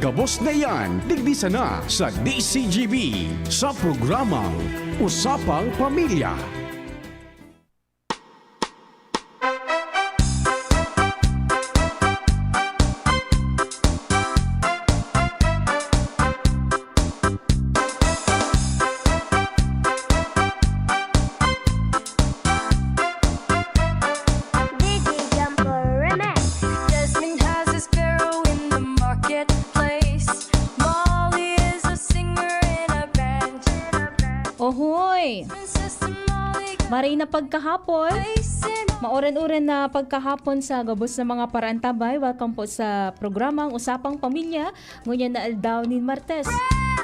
gabos na yan, digdisa na sa DCGB sa programang Usapang Pamilya. Ohoy! Maray na pagkahapon. Maoran-oran na pagkahapon sa gabos na mga parantabay. Welcome po sa programang Usapang Pamilya. Ngunyan na aldaw ni Martes.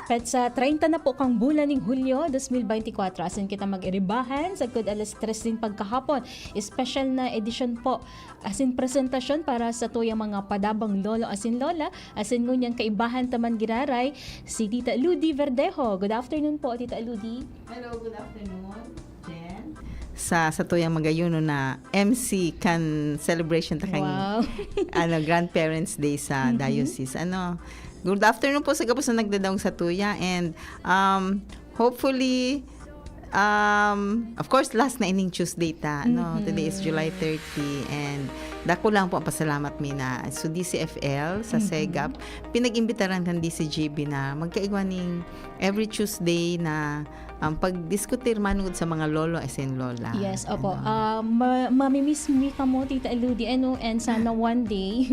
Pet sa 30 na po kang bulan ng Hulyo 2024. Asin kita mag-iribahan sa good alas 3 din pagkahapon. Special na edition po. Asin presentasyon para sa tuyang mga padabang lolo asin lola. Asin ngunyan kaibahan taman giraray si Tita Ludi Verdejo. Good afternoon po, Tita Ludi. Hello, good afternoon, Jen. Sa tuyang magayuno na MC kan celebration ta kang Wow. Grandparents Day sa diocese. Good afternoon po sa gabos na nagdadaong sa tuya, and hopefully of course last na ining Tuesday ta. Today is July 30, and dako lang po ang pasalamat mi na so DCFL sa SEGAP pinag-imbitaran kan DCGB na magkaigwaning every Tuesday na pagdiskutir manungod sa mga lolo asin lola. Yes, opo. Mamimiss mi ka mo, Tita Ludi, and sana one day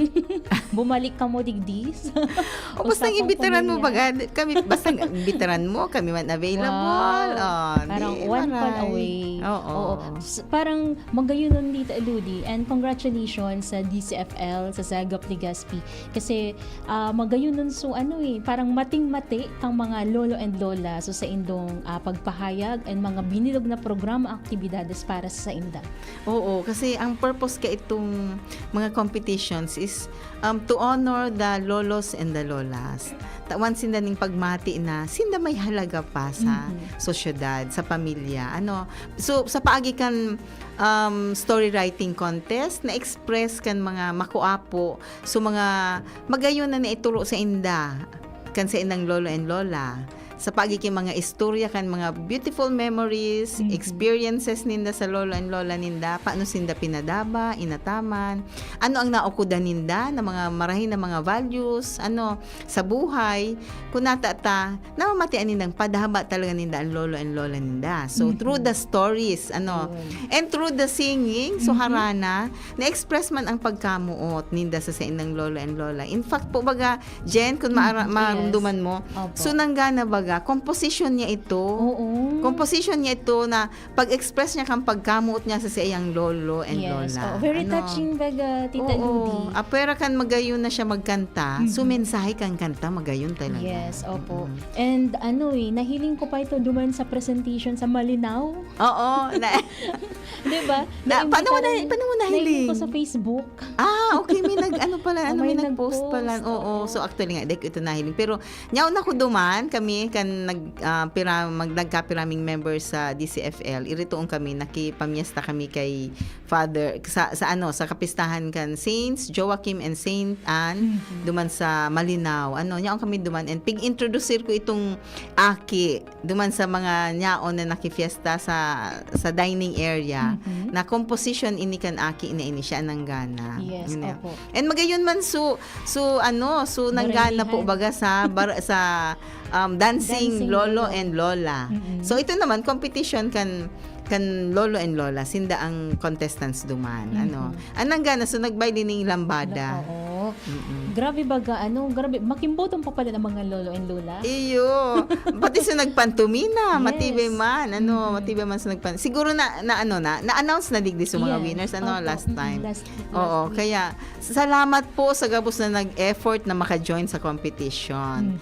bumalik ka mo digdis. O basta imbitaran mo baga kami, basta imbitaran mo kami man available. Wow. Parang one call away. Oo. Parang magayon nun, Tita Ludi, and congratulations sa DCFL, sa Sagap Legazpi. Kasi magayon nun parang mating-mati kang mga lolo and lola so sa indong pagpahayag and mga binilog na programa aktibidades para sa inda. Oo, kasi ang purpose ka itong mga competitions is to honor the lolos and the lolas. Tawan sinda ning pagmati na sinda may halaga pa sa sosyedad, sa pamilya. So sa paagi kan story writing contest na express kan mga makuapo so mga magayon na ituro sa inda kan sa indang lolo and lola. Sa pagiking mga istorya kan mga beautiful memories, experiences ninda sa lolo and lola ninda, paano sinda pinadaba, inataman, ano ang naukudan ninda na mga marahin na mga values, sa buhay, kunata namamatian nindang padahaba talaga ninda ang lolo and lola ninda. So through the stories, and through the singing, so harana, na-express man ang pagkamuot ninda sa indang lolo and lola. In fact po baga, Jen, kung maramdaman mo, so nanggana baga composition niya ito. Oo. Composition niya ito na pag-express niya kang pagkamuot niya sa iyang lolo and lola. Very touching baga, Tita Ludi. Apera kan magayon na siya magkanta, so mensahe kang kanta magayon talaga. Yes, opo. And nahiling ko pa ito duman sa presentation sa Malinaw. Oo. Di ba? Paano mo nahiling? Nahiling ko sa Facebook. Okay, may may May nag-post nag-post, pala. Oo. So actually nga, ito nahiling. Pero nyaw na ko duman, kami kan nagkapiraming members sa DCFL. Iritoon kami, nakipamiesta kami kay Father sa kapistahan kan Saints Joachim and Saint Anne duman sa Malinaw. Nyaon kami duman, and pig-introducer ko itong aki duman sa mga nyaon na nakifiesta sa dining area na composition ini kan aki ini siya nang gana. Yes, opo. And magayon man so nanggana po baga sa dancing lolo and lola. So ito naman competition kan lolo and lola, sinda ang contestants duman. Anang gana so nagbayli ning lambada. Oo. Grabe baga, grabe makimbotong pa pala ng mga lolo and lola. Iyo. Pati sa nagpantumina, Yes. matibay man. Matibay man sa siguro na-announce na digdi sa mga winners Opo. last time. Last Oo, week. kaya salamat po sa gabos na nag-effort na maka-join sa competition.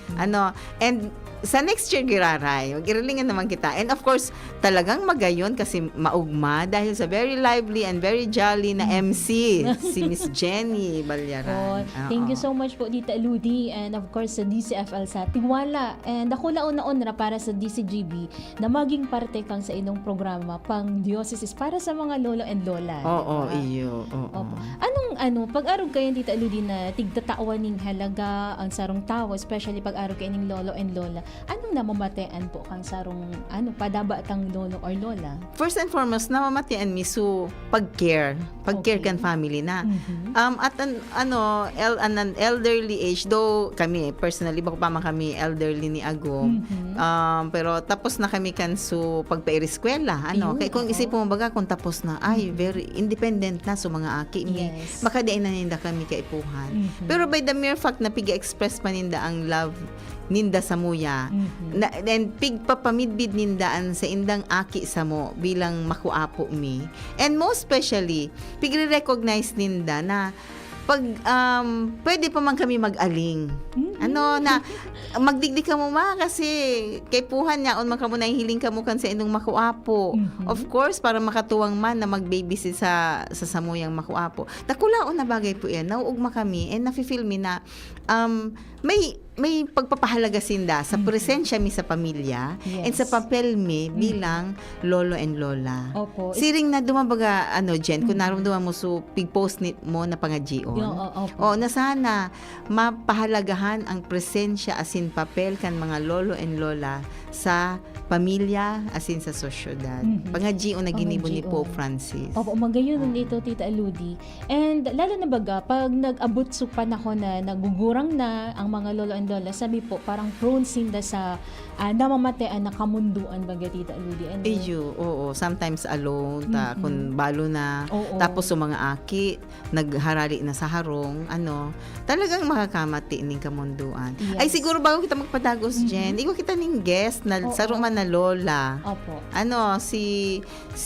And sa next year giraray, mag-iralingan naman kita. And of course, talagang magayon kasi maugma dahil sa very lively and very jolly na MC si Miss Jenny Balyaran. Thank you so much po Tita Ludi, and of course sa DCFL sa tiwala, and ako laon na para sa DCGB na maging parte kang sa inyong programa pang diocese para sa mga lolo and lola. Oo, diba? iyo. Oo. Opo. Anong pag-arog kayo Tita Ludi na tigtatawan ning halaga ang sarong tao, especially pag-arog kayo ning lolo and lola, anong namamatean po kang sarong padaba tang lolo or lola? First and foremost, namamatian mi so pag-care Okay. kan family na. Mhm. At an elderly age, though kami personally bako pa man kami elderly ni Agom. Mhm. Pero tapos na kami kan so pagpaireskwela, Ayun, kay kung oo. isip mo baga kung tapos na ay very independent na so mga aki mi. Yes. Makadain na ninda kami kaipuhan. Mhm. Pero by the mere fact na piga-express pa ninda ang love ninda sa muya, Mhm. and pigpapamidbid nindaan sa indang aki sa mo bilang makuapo mi. And most especially, pigre-recognize ninda na pag pwede pa man kami mag-aling. Na magdigdi ka mo ma kasi kay puhan niya on man ka mo na hiling ka mo kan sa indong makuapo. Mhm. Of course, para makatuwang man na mag-babysit sa samuyang makuapo. Nakulaon na bagay po yan. Nauugma kami and nafe-feel mi na may pagpapahalaga sinda sa presensya mi sa pamilya Yes. and sa papel mi bilang lolo and lola. Opo. Siring na dumabaga Jen, kung naramdaman mo so pig-post mo na pangadjion. Opo. Na sana mapahalagahan ang presensya asin papel kan mga lolo and lola sa pamilya asin sa sosyedad. Mhm. Pangadjion na ginibon ni Pangadjion. Pope Francis. Opo, magayon dito Tita Ludi. And lalo na baga, pag nag-abot sa panahon na nagugurang na ang mga lolo and lola, sabi po, parang prone sinda sa namamatean na kamunduan baga Tita Ludi. Ano? Oo. Sometimes alone, Mhm. kung balo na, Oo. tapos sa mga aki, nagharali na sa harong, talagang makakamati ning kamunduan. Yes. Ay, siguro bago kita magpadagos, Jen, ikaw kita ning guest na Oo. sarong man na lola. Opo. Si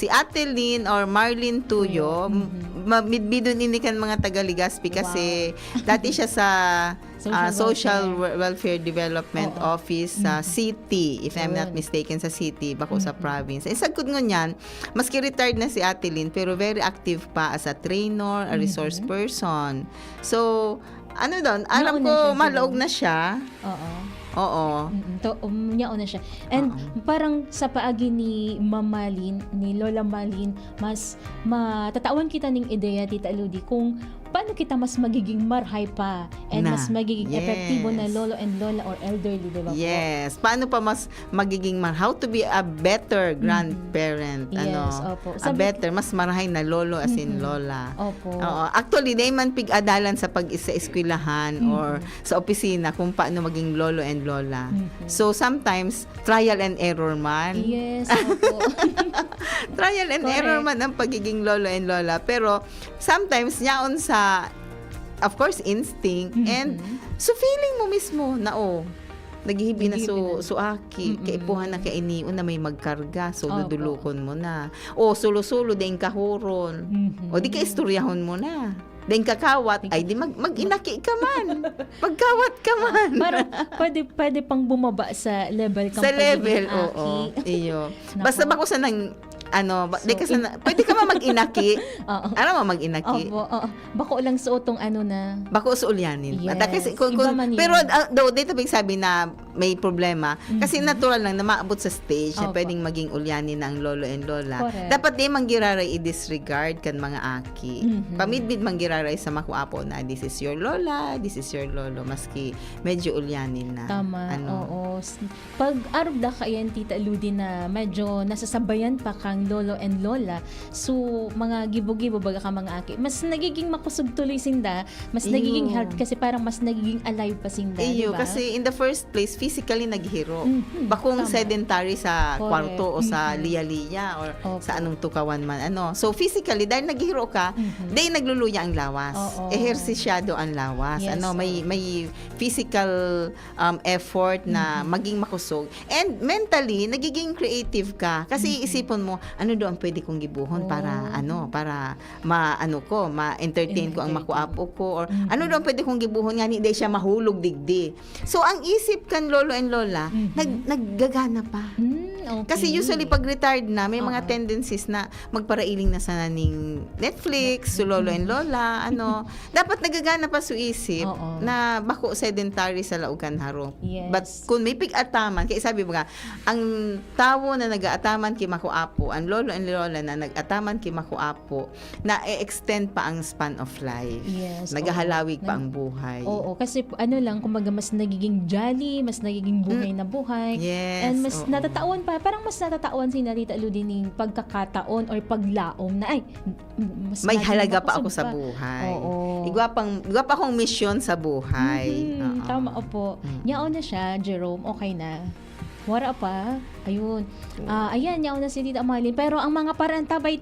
Ate Lynn or Marlene Tuyo, Mhm. midbidon ini kan mga taga-Ligaspi kasi dati siya sa Social Welfare Development Oo. Office sa city, if I'm not Ayun. mistaken, sa city, bako sa province. Isagkod ngunyan, maski retired na si Ate Lynn, pero very active pa as a trainer, a resource person. So, alam Nauna ko, siya, malaog siguro. na siya. Oo. Oo. Niya na siya. And parang sa paagi ni Mamalin, ni Lola Malin, mas matatawan kita ning ideya Tita Ludi kung paano kita mas magiging marhay pa and mas magiging epektibo na lolo and lola or elderly, di ba po? Yes. Paano pa mas magiging how to be a better grandparent. Yes, opo. A better, mas marahay na lolo as in lola. Opo. Oo. Actually, di man pig-adalan sa sa eskwelahan or sa opisina kung paano maging lolo and lola. So, sometimes, trial and error man. Yes, opo. Trial and Correct. error man ang pagiging lolo and lola. Pero, sometimes, yaon sa of course, instinct. And, so feeling mo mismo na, naghihibi na so aki, kaipuhan na kainiun na may magkarga, so Opo. dudulukon mo na. Sulo-sulo, din kahuron. O di ka istoryahon mo na. Din kakawat, ay di mag-inaki ka man. Magkawat ka man. Parang pwede pang bumaba sa level kang Sa pagiging level, aki. oo. Iyo. Nako. Basta bako sa nang di ka sana, pwede ka man mag-inaki. Oo. Ano mo mag-inaki? Opo, oo. Bako lang suotong na. Bako sa ulyanin. Yes. Kasi, Iba man yun. pero though dito big sabi na may problema, kasi natural lang na maabot sa stage na Opo. pwedeng maging ulyanin ng lolo and lola. Correct. Dapat di manggiraray i-disregard kan mga aki. Pamidbid manggiraray sa makuapo na this is your lola, this is your lolo, maski medyo ulyanin na. Tama, oo. Pag arugda ka yan, Tita Ludi, na medyo nasasabayan pa kang lolo and lola, so mga gibo-gibo baga ka mga aki, mas nagiging makusog tuloy sinda, mas Iyo. nagiging health kasi parang mas nagiging alive pa sinda, Iyo, diba? kasi in the first place, physically naghiro. Bakong tama. sedentary sa Correct. kwarto o sa liya-liya or Opo. sa anong tukawan man. So, physically, dahil naghiro ka, dahil nagluluya ang lawas. Oo. Ehersisyado ang lawas. Yes, May physical effort na maging makusog. And mentally, nagiging creative ka. Kasi isipon mo, ano do ang pwede kong gibuhon para para ma-entertain ko ang makuapo ko, or ano do ang pwede kong gibuhon nga hindi siya mahulog digdi. So ang isip kan lolo and lola naggagana pa. Okay. Kasi usually pag retired na, may mga Oo. tendencies na magparailing na sana ning Netflix, so lolo and lola, dapat nagagana pa su isip Oo. na bako sedentary sa laugan haro. Yes. But kung may pig-ataman, kaya sabi mga, ang tawo na nag-aataman kay makuapo, ang lolo and lola na nag-ataman kay makuapo, na e-extend pa ang span of life. Yes. Nagahalawig Oo. pa ang buhay. Oo, kasi kumbaga mas nagiging jolly, mas nagiging buhay na buhay. Yes. And mas oo. natataon pa, parang mas natataon si Tita Ludi ng pagkakataon or paglaom na mas May lagi halaga pa ako mapasod sa pa. buhay. Oo. Igwa pa akong mission sa buhay. Oo. Tama po. Yaon na siya, Jerome, okay na. Wara pa. Ayun. Ayan, yaon na si Tita Marlene. Pero ang mga parantabay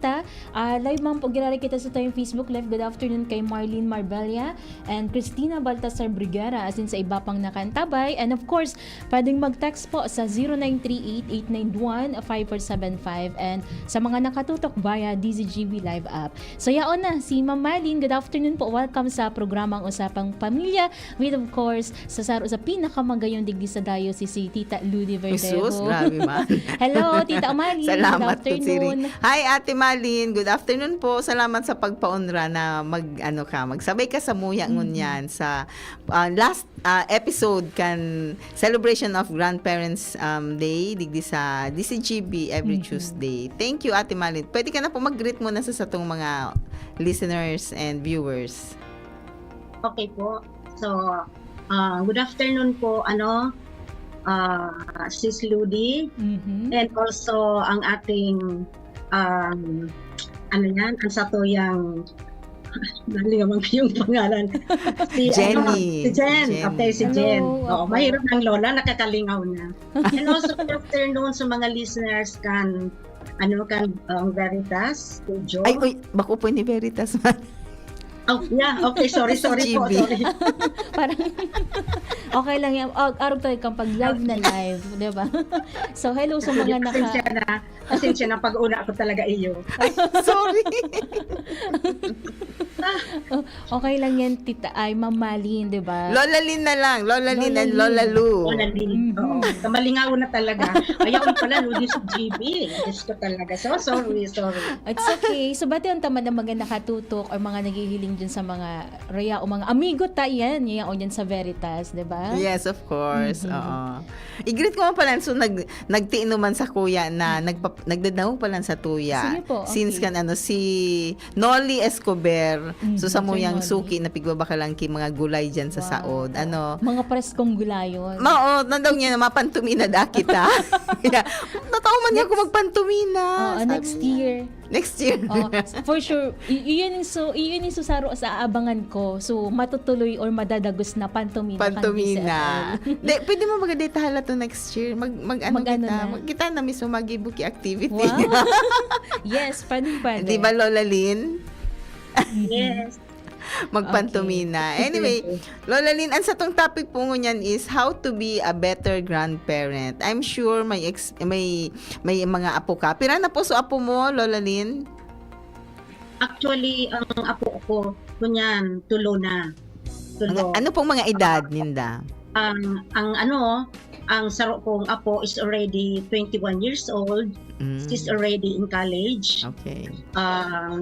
live man po ginari kita sa tayong Facebook Live. Good afternoon kay Marlene Marbella and Cristina Baltasar Brigara, as in sa iba pang nakantabay. And of course, pwedeng mag-text po sa 0938-891-5475 and sa mga nakatutok via DZGB Live app. So yaon na, si Ma'am Marlene, good afternoon po. Welcome sa programang Usapang Pamilya with of course, sa pinakamagayong digdi sa Diocese, si Tita Ludi Verdejo. Jesus, grabe man. Hello, Tita Marlene. Salamat Good po, Siri. afternoon. Hi, Ate Marlene. Good afternoon po. Salamat sa pagpaunra na magsabay ka sa muya ngunyan sa last episode kan celebration of Grandparents Day digdi sa DCGB every Tuesday. Thank you, Ate Marlene. Pwede ka na po mag-greet muna sa satong mga listeners and viewers. Okay po. So, good afternoon po, Sis Ludi, and also ang ating ang satuyang naligaman ko yung pangalan. Jenny. Si Jen. Jenny. Okay, si Hello, Jen. opo. Mahirap ng lola, nakakalingaw na. And also good afternoon sa mga listeners kan Veritas, Joe. Ay, uy, bako po ni Veritas man. Oh, yeah. Okay, sorry po. GB. Sorry. Parang okay lang yan. Araw tayo kang pag live na live, di ba? So, hello sa mga Pasensya na pag-una ako talaga iyo. Sorry. Okay lang yan, Tita Ma'am Marlene, di ba? Lola Lynn na lang. Lola Lynn Lola and Lynn. Lola Lu. Wala din. Oo. Kamalingaw na talaga. Ayaw pala, Ludi sa GB. Diyos ko talaga. So, sorry. It's okay. So, bati ang tama ng mga nakatutok or mga naghihiling dyan sa mga raya o mga amigo yan. Yan dyan sa Veritas, di ba? Yes, of course. Oo. I-greet ko man pala. So, nagtiino man sa kuya na nagdadaw pala sa tuya. Sige po, okay. Since si Nolly Escobar. So, sa Sir muyang Nolly. suki na pigbaba ka lang ki mga gulay dyan sa saod. Mga preskong gulayon. Nandaw niya na mapantumina da kita. Natawa man niya ako magpantumina. Sabi Next niya. year. Next year. For sure. Iyon yung susaro sa aabangan ko. So, matutuloy or madadagos na pantomina. Pantomina. Pwede mo mag-data hala to next year. Mag-ano na. Kita na mismo mag-ibuki activity. Wow. Yes, pwede. Di ba, Lola Lynn? Yes. Magpantomina. Anyway, Lola Lynn, ang sa tong topic po ngunyan is how to be a better grandparent. I'm sure may mga apo ka. Pira na po so apo mo, Lola Lynn? Actually, ang apo ko, kunyan, tulo na. Tulo. Ano pong mga edad, Ninda? Ang saro kong apo is already 21 years old. She's already in college. Okay.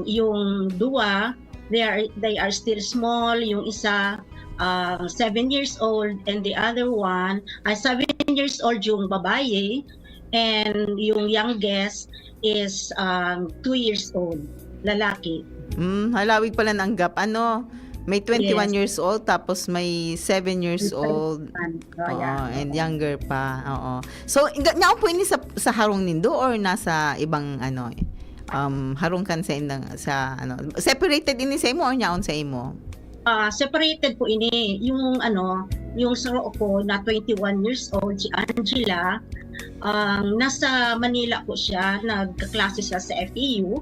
Yung dua, they are still small. Yung isa 7 years old and the other one 7 years old yung babae, and yung youngest is 2 years old, lalaki. Halawig pala ng gap. May 21 Yes. years old tapos may 7 years old. Yeah. And younger pa. Oo. So, nyaon po ini sa harong nindo or nasa ibang harong kan sa separated ini sa imo or nyaon sa imo? Separated po ini. Yung saro ko na 21 years old, si Angela, nasa Manila po siya, nagkaklase siya sa FEU.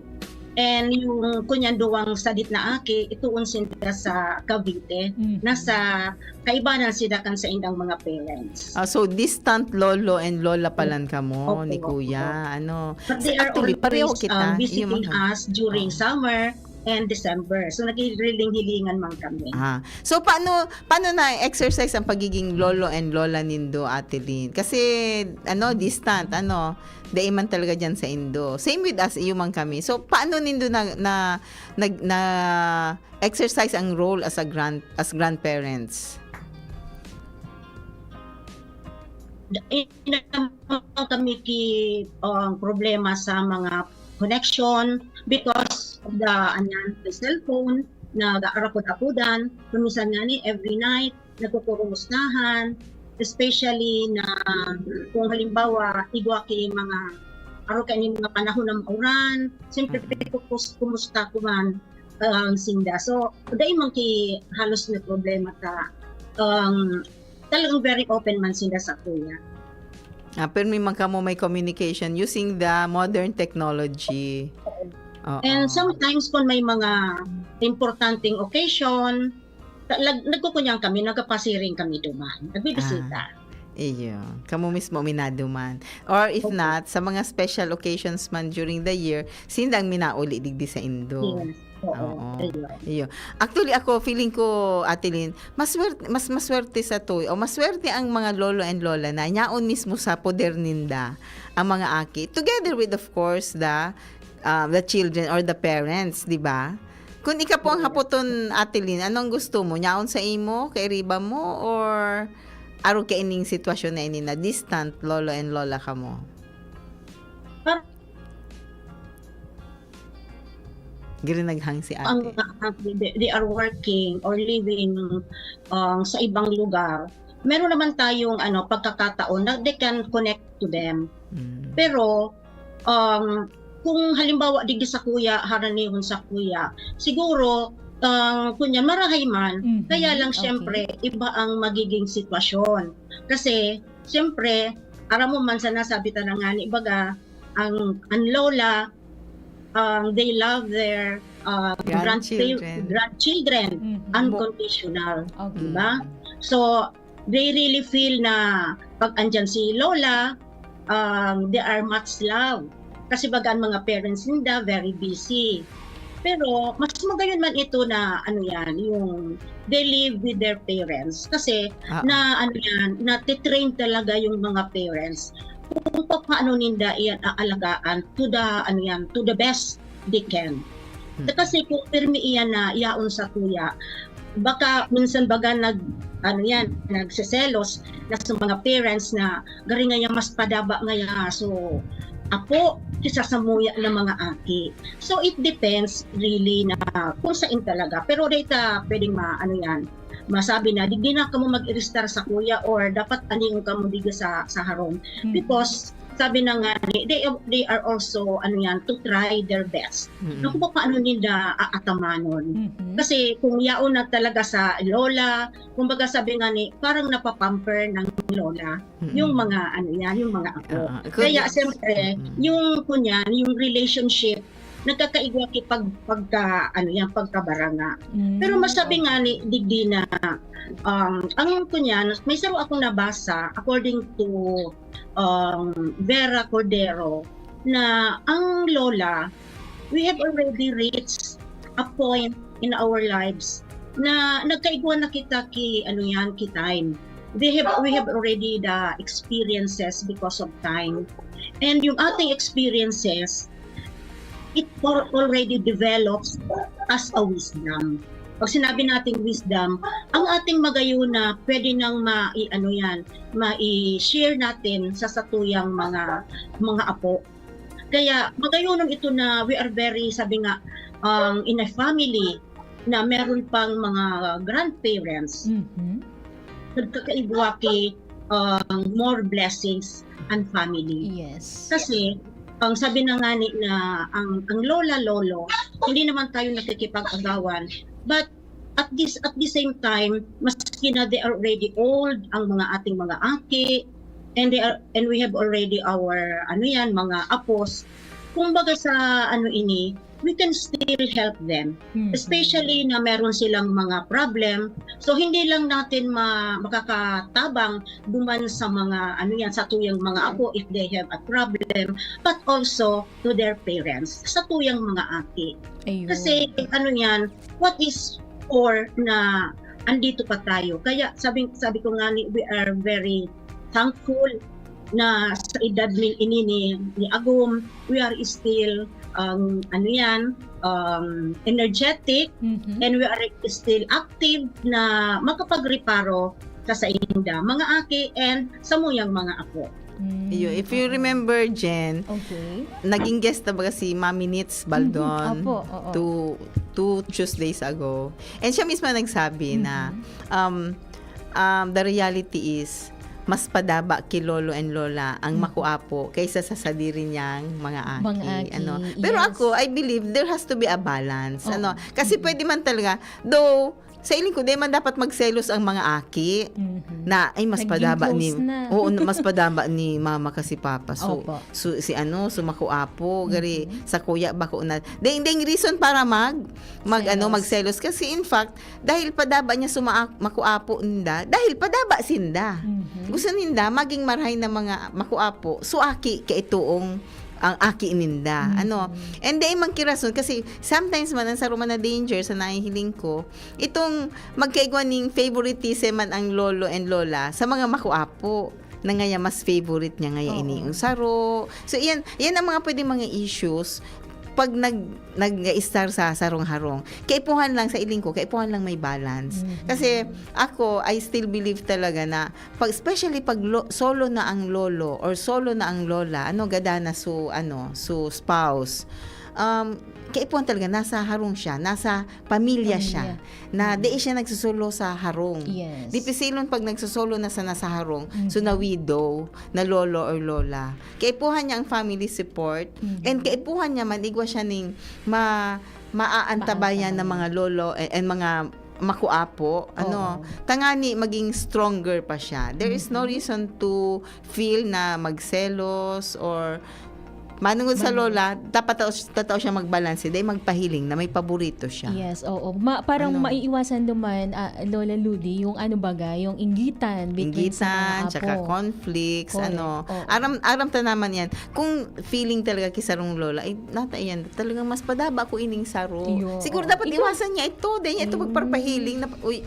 And yung kunyan duwang sadit na aki, ituon sila sa Cavite. Mhm. Nasa kaibanan sila kan sa indang mga parents. So distant lolo and lola palan ka mo Opo, ni kuya. Ano? But they are Actually, pareho always kita. visiting Yung mga- us during Oo. summer and December. So nakihiling-hilingan man kami. So paano na exercise ang pagiging lolo and lola nindo, Ate Lynn? Kasi distant dai man talaga diyan sa Indo. Same with us, iyo man kami. So paano nindo na exercise ang role as grandparents? Kami problema sa mga connection because of the cellphone na gaarakod-akodan. Kumisan nga ni every night nagkukurumustahan, especially na kung halimbawa igwa kay mga aro kay mga panahon ng mauran, siyempre kumusta ko man ang sinda. So dai man ki halos na problema ta talagang very open man sila sa kuya. Pero may communication using the modern technology. Oo. And sometimes kung may mga importanteng occasion, nagkukunyang kami, nagkapasiring kami duman, nagbibisita. Iyo. Kamo mismo minaduman. Or if Okay. not, sa mga special occasions man during the year, sindang minauli digdi sa Indo. Yes. Oo. Oo. Ayun. Iyo. Actually ako feeling ko, Ate Lynn, mas maswerte sa to o maswerte ang mga lolo and lola na nyaon mismo sa poder ninda ang mga aki together with of course the children or the parents, di ba? Kung ika po ang hapoton, Ate Lynn, anong gusto mo? Nyaon sa imo, kay riba mo, or aro ka ining sitwasyon na ini na distant lolo and lola ka mo? Ginanaghang si ate. They are working or living sa ibang lugar. Meron naman tayong pagkakataon na they can connect to them. Mm. Pero kung halimbawa digdi sa kuya, haranihon sa kuya, siguro kunyan marahay man, Mhm. kaya lang Okay. syempre iba ang magiging sitwasyon. Kasi syempre, aram mo man sa nasabi ta na nga ni baga, ang lola, they love their Grandchildren. grandchildren Mhm. unconditional. Okay. Diba? So, they really feel na pag andyan si Lola, they are much loved. Kasi baga ang mga parents nila very busy. Pero mas magayon man ito na yung they live with their parents. Kasi na natitrain talaga yung mga parents kung paano ninda iyan aalagaan to the best they can. Kasi kung pirmi iyan na iyaon sa kuya, baka minsan baga nagseselos na sa mga parents na gari nga mas padaba nga so apo kisa sa muya ng mga aki. So it depends really na kung saan talaga. Pero data pwedeng masabi na di na ka mo mag-register sa kuya or dapat aning ka mo diga sa harong. Mhm. Because sabi na nga they are also to try their best. Mm-mm. Kung paano nila aatamanon. Mhm. Kasi kung yaon na talaga sa lola, kumbaga sabi nga ni parang napapamper ng lola Mm-mm. yung mga yung mga ako. Kaya siyempre, Mm-mm. yung relationship nagkakaigwa ki pagkabaranga. Mhm. Pero masabi nga ni digdi na ang kunyan, may saro akong nabasa according to Vera Cordero na ang lola, we have already reached a point in our lives na nagkaigwa na kita ki time. We have already the experiences because of time. And yung ating experiences, it already develops as a wisdom. Pag sinabi nating wisdom, ang ating magayuna pwede nang mai-share natin sa satuyang mga apo. Kaya magayunan ito na we are very, sabi nga, in a family na meron pang mga grandparents, Mhm. nagkakaigwa ki more blessings and family. Yes. Kasi ang sabi na nga ni na ang lola lolo hindi naman tayo nakikipag-agawan, but at the same time maski na they are already old ang mga ating mga aki and we have already our mga apos, kumbaga sa we can still help them. Mhm. Especially na meron silang mga problem. So hindi lang natin makakatabang duman sa mga sa tuyang mga apo if they have a problem, but also to their parents, sa tuyang mga aki. Ayun. Kasi what is or na andito pa tayo. Kaya sabi ko nga we are very thankful na sa edad ni Agum, we are still energetic, and we are still active na makapagreparo sa inda mga aki and sa muyang mga apo. If you remember, Jen, Okay. naging guest na ba si Mami Nitz Baldon Opo, oo. two Tuesdays ago. And siya mismo nagsabi na the reality is mas padaba kay lolo and lola ang makuapo kaysa sa sadiri niyang mga aki. Pero yes. ako, I believe there has to be a balance. Oo. Kasi pwede man talaga, though, sa iling ko, di man dapat magselos ang mga aki na ay mas Naging padaba ni close na. oo, mas padaba ni mama kasi papa. So, Opo. makuapo gari sa kuya bako na. Ding reason para Selos. magselos kasi in fact dahil padaba niya makuapo ninda, dahil padaba sinda. Gusto ninda maging marhay na mga makuapo. So aki kay ituong ang aki ninda. And then magkirason kasi sometimes man ang saruma na danger sa nahihiling ko, itong magkaigwan ning favoritism man ang lolo and lola sa mga makuapo na ngaya mas favorite niya ngaya ini yung saro. So yan ang mga pwedeng mga issues pag nag-star sa sarong-harong. Kaipuhan lang sa iling ko, kaipuhan lang may balance. Kasi ako, I still believe talaga na especially pag solo na ang lolo or solo na ang lola, gadana su spouse. Kaipuhan talaga nasa harong siya, nasa pamilya siya. Na di siya nagsusulo sa harong. Yes. Di pisilon pag nagsusulo na sa nasa harong, so na widow, na lolo or lola. Kaipuhan niya ang family support, and kaipuhan niya man igwa siya ning maaantabayan ng mga lolo and mga makuapo, tangani maging stronger pa siya. There is no reason to feel na magselos or manungod sa lola, dapat tataw siya magbalanse, dahil magpahiling na may paborito siya. Yes, oo. Parang maiiwasan duman, Lola Ludi, yung yung inggitan between sa mga apo. Tsaka conflicts, Correct. Oo. aram ta naman yan. Kung feeling talaga kisarong lola, ay nata yan, talagang mas padaba ko ining saro. Iyo, Siguro oo. dapat iwasan niya ito, dahil ito magparpahiling na, uy,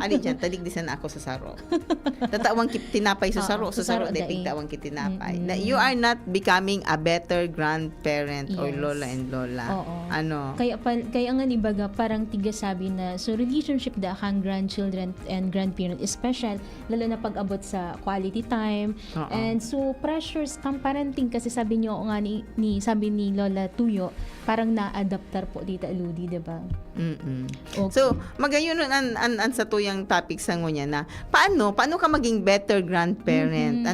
ali dyan, tadigdisan na ako sa saro. Tatawang tinapay sa saro, sa saro, dahil pigtawang kitinapay. Na you are not becoming a better grandparent or Yes. lola and lola. Oo. Kaya nga ibaga parang tiga sabi na so relationship da kang grandchildren and grandparent is special lalo na pag-abot sa quality time. Oo. And so pressures kang parenting kasi sabi niyo nga sabi ni Lola Tuyo parang na-adaptar po dito Ludi, diba? Okay. So, magayon an sa tuyang topic sa ngunya na paano ka maging better grandparent?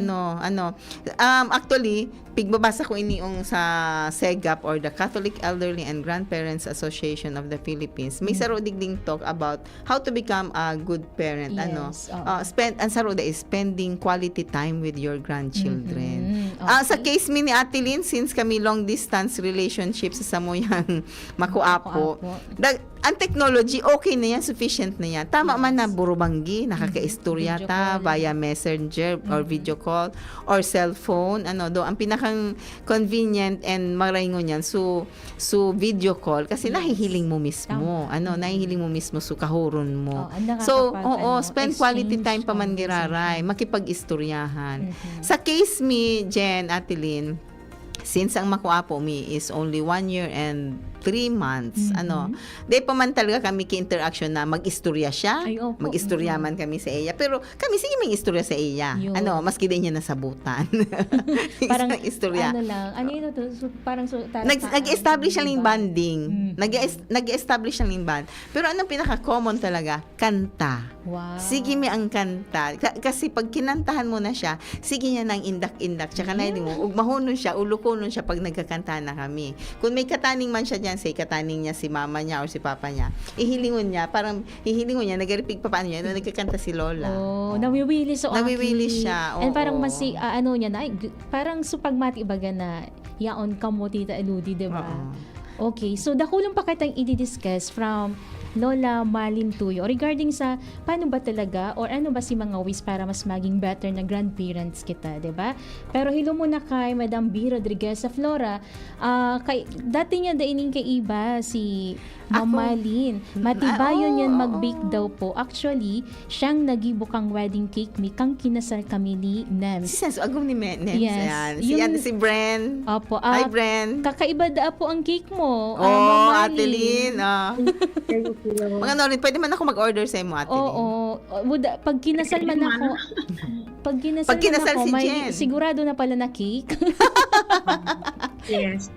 Actually, pigbabasa ko iniong sa SEGAP or the Catholic Elderly and Grandparents Association of the Philippines. May saro digding talk about how to become a good parent. Yes, Ang saro is spending quality time with your grandchildren. Okay. Sa case mi ni Ate Lynn, since kami long distance relationship sa samuyang makuapo, ang technology, okay na yan, sufficient na yan. Tama man na burubanggi, nakaka-istorya Video ta call. via messenger or video call or cellphone. Ang pinakang convenient and maraingon yan, so video call kasi nahihiling mo mismo. Nahihiling mo mismo so kahuron mo. So, spend quality time pa man giraray, makipag-istoryahan. Sa case mi, Jen, Ate Lynn, since ang makuapo mi is only 1 year and 3 months, di pa man talaga kami ki-interaction na mag-istorya siya, Ay, opo. mag-istorya man kami sa iya, pero kami sige may istorya sa iya, Yun. maski din niya nasabutan. Parang istorya. Parang Nag-establish lang yung bonding. Nag-establish lang yung bond. Pero anong pinaka-common talaga? Kanta. Wow. Sige mi ang kanta. Kasi pag kinantahan mo na siya, sige niya nang indak-indak. Tsaka na mo, ugmahunon siya, ulukunon siya pag nagkakanta na kami. Kung may kataning man siya dyan, say kataning niya si mama niya or si papa niya, ihilingon niya, nagaripig pa paano niya, nagkakanta si Lola. Nawiwili so Nawiwili siya. And parang parang supagmati baga na yaon ka mo tita Eludi, diba? Oo. Okay, so dakulong pa kitang i-discuss from Lola Malin Tuyo regarding sa paano ba talaga or ano ba si mga ways para mas maging better na grandparents kita, 'di ba? Pero hilo muna kay Madam B. Rodriguez sa Flora. Kay dati niya daining kay iba si Ma'am Malin. Matibayon yan mag-bake daw po. Actually, siyang nagibukang wedding cake mi kang kinasal kami ni Nems. Si Senso, agong ni Nems. Yes. Yan. Si Bren. Opo. Hi, Bren. Kakaiba da po ang cake mo. Oh, Ma'am Ate Malin. Lynn. Mga Norin, pwede man ako mag-order sa mo, Ate Lynn. Oo. Pag kinasal man ako, pag kinasal si may Jen. sigurado na pala na cake. Yes.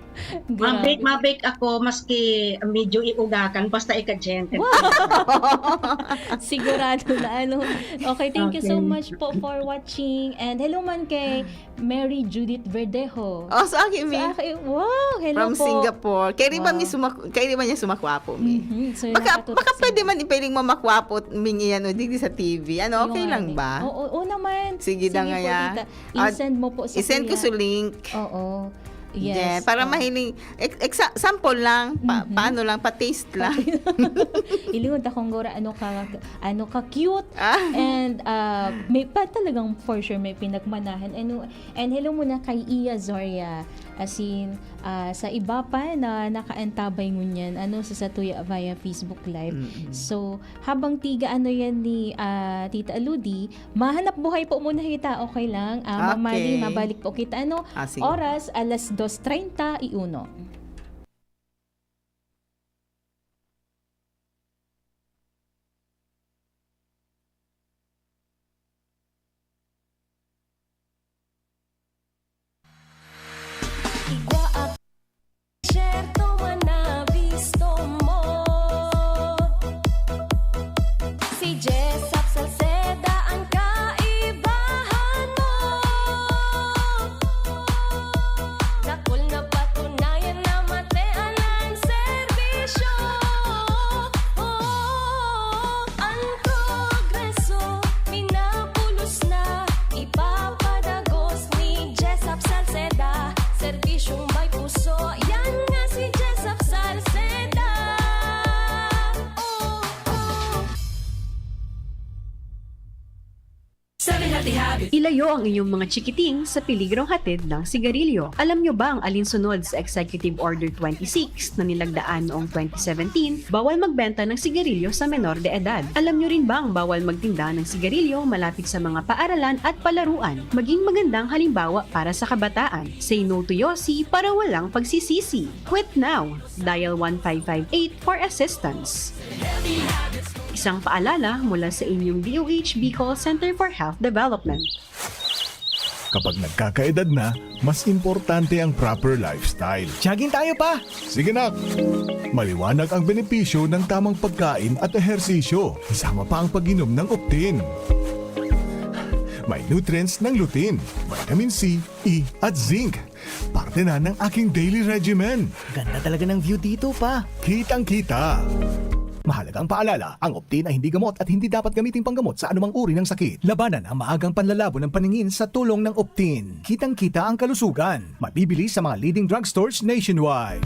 Grabe. Mabake ako maski medyo iugakan basta ika-gentle. Sigurado na ano. Okay, thank you so Okay. much po for watching. And hello man kay Mary Judith Verdejo. Oh, so akin, mi. Wow, hello From po. Singapore. Kaya Wow. ba niya sumakwapo, mi? So, Baka nakatutok pwede sila. man ipiling mo makwapo mingi ano dito sa TV. Ano, okay Yung lang ano, ba? Oo naman. Sige na nga po, ya. tita. I-send mo po sa I-send ko kuya. sa link. Oo. Yes. Yes. Para oo. mahiling sample lang, paano lang, pa-taste lang. Ilingon akong gora ano ka cute Ah. and may pa talagang for sure may pinagmanahan and hello muna kay Iya Zoria as in sa iba pa na nakaantabay ngunyan sa Satuya via Facebook Live. So habang tiga yan ni Tita Aludi, mahanap buhay po muna kita, okay lang. Ma'am Mali, Okay. mabalik po kita Sige. oras alas 2:31. Certo man na visto mo si Jessup Salceda ang kaibahan mo. Dakol na patunayan na matean ang serbisyo. Ang progreso minapulos na ipapadagos ni Jessup Salceda. Serbisyong may puso, yan nga si Jessup Salceda. Ilayo ang inyong mga chikiting sa peligrong hatid ng sigarilyo. Alam nyo ba ang alinsunod sa Executive Order 26 na nilagdaan noong 2017? Bawal magbenta ng sigarilyo sa menor de edad. Alam nyo rin ba ang bawal magtinda ng sigarilyo malapit sa mga paaralan at palaruan? Maging magandang halimbawa para sa kabataan. Say no to Yossi para walang pagsisisi. Quit now. Dial 1558 for assistance. Isang paalala mula sa inyong DOH Bicol Center for Health Development. Kapag nagkakaedad na, mas importante ang proper lifestyle. Jogging tayo pa! Sige nak! Maliwanag ang benepisyo ng tamang pagkain at ehersisyo. Isama pa ang pag-inom ng Optin. May nutrients ng lutein, vitamin C, E at zinc. Parte na ng aking daily regimen. Ganda talaga ng view dito pa. Kitang-kita. Mahalagang paalala, ang Optin ay hindi gamot at hindi dapat gamiting panggamot sa anumang uri ng sakit. Labanan ang maagang panlalabo ng paningin sa tulong ng Optin. Kitang-kita ang kalusugan. Mabibili sa mga leading drugstores nationwide.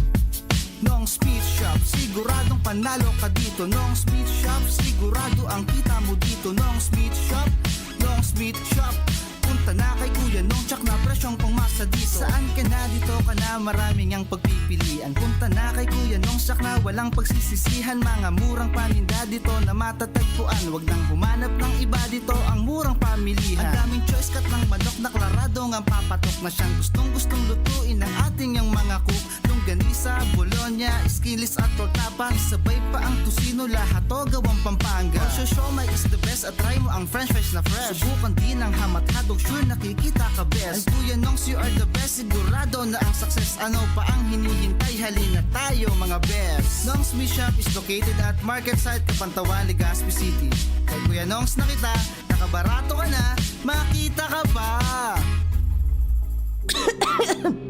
Nong Speed Shop, siguradong panalo ka dito. Nong Speed Shop, sigurado ang kita mo dito. Nong Speed Shop, Nong Speed Shop. Punta na kay Kuya Nong, tsak na presyong pangmasa dito. Saan ka na dito ka na, maraming ang pagpipilian. Punta na kay Kuya Nong, tsak na walang pagsisisihan. Mga murang paninda dito na matatagpuan. Huwag nang humanap ng iba dito, ang murang pamilihan. Ang daming choice cut ng manok na klarado ang papatok na siyang gustong lutuin ng ating yung mga cook. Longganisa, Bologna, skinless at tortapa. Sabay pa ang tusino, lahat to gawang Pampanga. Osyo siomai is the best at try mo ang french fries na fresh. Subukan din ang hamat-hadog, sure nakikita ka best. Ang Kuya Nongs, you are the best, sigurado na ang success. Ano pa ang hinihintay, halina tayo mga best. Nongs Meat Shop is located at Market Site, Kapantawan, Legazpi City. Kay Kuya Nongs na kita, nakabarato ka na, makita ka pa.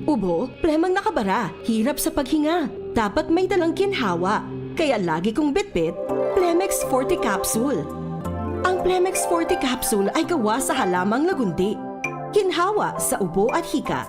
Ubo, plemang nakabara, hirap sa paghinga. Dapat may dalang ginhawa. Kaya lagi kong bitbit, Plemex Forte Capsule. Ang Plemex Forte Capsule ay gawa sa halamang lagundi. Ginhawa sa ubo at hika.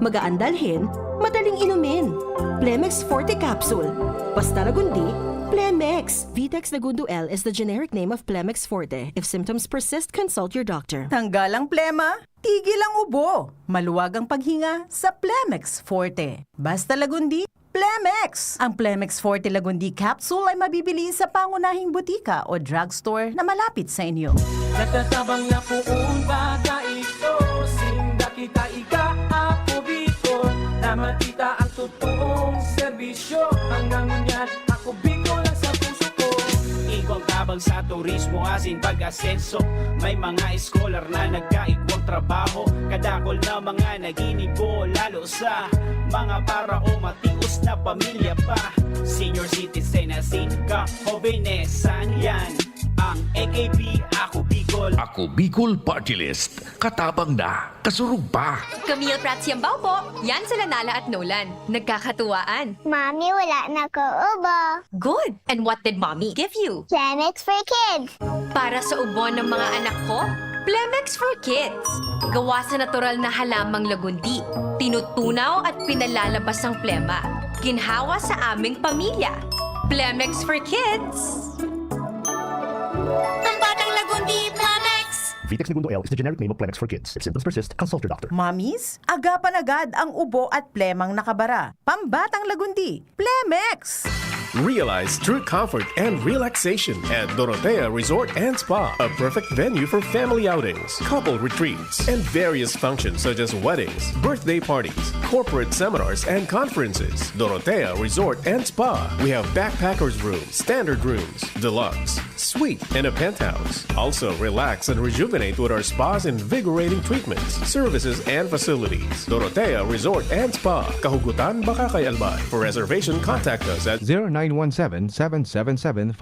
Magaan dalhin, Madaling inumin. Plemex Forte Capsule. Basta lagundi, Plemex. Vitex Lagundo L is the generic name of Plemex Forte. If symptoms persist, consult your doctor. Tanggal ang plema, tigil ang ubo. Maluwag ang paghinga sa Plemex Forte. Basta lagundi, Plemex! Ang Plemex Forte Lagundi Capsule ay mabibili sa pangunahing butika o drugstore na malapit sa inyo. Nagtatabang na puong bata ito, sinda kita ika ako biko, na matita ang totoong serbisyo. Hanggang ngunyan ako biko lang sa puso ko. Igwang tabang sa turismo asin pag-asenso, may mga scholar na nagkaigwang trabaho, kadakol na mga naginibo, lalo sa mga para o matios na pamilya pa. Senior citizen asin ka, hobenesan yan. Ang AKP Ako Bicol. Ako Bicol Party List. Katabang na, kasurug pa. Camille Prats Yambaw po. Yan sila Nala at Nolan. Nagkakatuwaan. Mami, wala na ko ubo. Good. And what did Mommy give you? Plemex for kids. Para sa ubo ng mga anak ko, Plemex for Kids. Gawa sa natural na halamang lagundi. Tinutunaw at pinalalabas ang plema. Ginhawa sa aming pamilya. Plemex for Kids. Ang batang lagundi, Plemex! Vitex Lagundo L is the generic name of Plemex for kids. If symptoms persist, consult your doctor. Mamis, agapan agad ang ubo at plemang nakabara. Pambatang lagundi, Plemex! Realize true comfort and relaxation at Dorotea Resort and Spa, a perfect venue for family outings, couple retreats, and various functions such as weddings, birthday parties, corporate seminars, and conferences. Dorotea Resort and Spa. We have backpackers rooms, standard rooms, deluxe, suite, and a penthouse. Also, relax and rejuvenate with our spa's invigorating treatments, services, and facilities. Dorotea Resort and Spa, Kahugutan, Bakakay, Albay. For reservation, contact us at 0917-777-5734.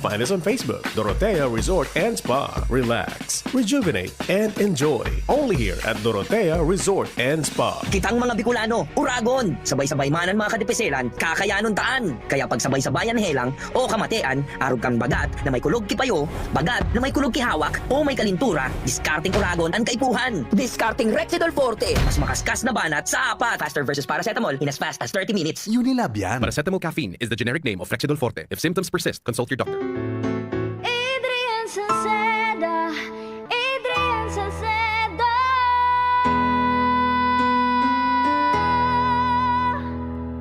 Find us on Facebook, Dorotea Resort and Spa. Relax, rejuvenate, and enjoy. Only here at Dorotea Resort and Spa. Kitang mga Bicolano, Uragon, sabay-sabay manan mga kadipeselan, kakayanon taan. Kaya pag sabay-sabayan helang o kamatean, arog kang bagat na may kulog kipayo, bagat na may kulog kihawak, o may kalintura, discarding Uragon ang kaipuhan. Discarding Rexidol Forte, mas makaskas na banat sa apat. Faster versus paracetamol in as fast as 30 minutes. Unilab yan. Paracetamol caffeine is the generic name of Flexidol Forte. If symptoms persist, consult your doctor. Adrian Salceda, Adrian Salceda.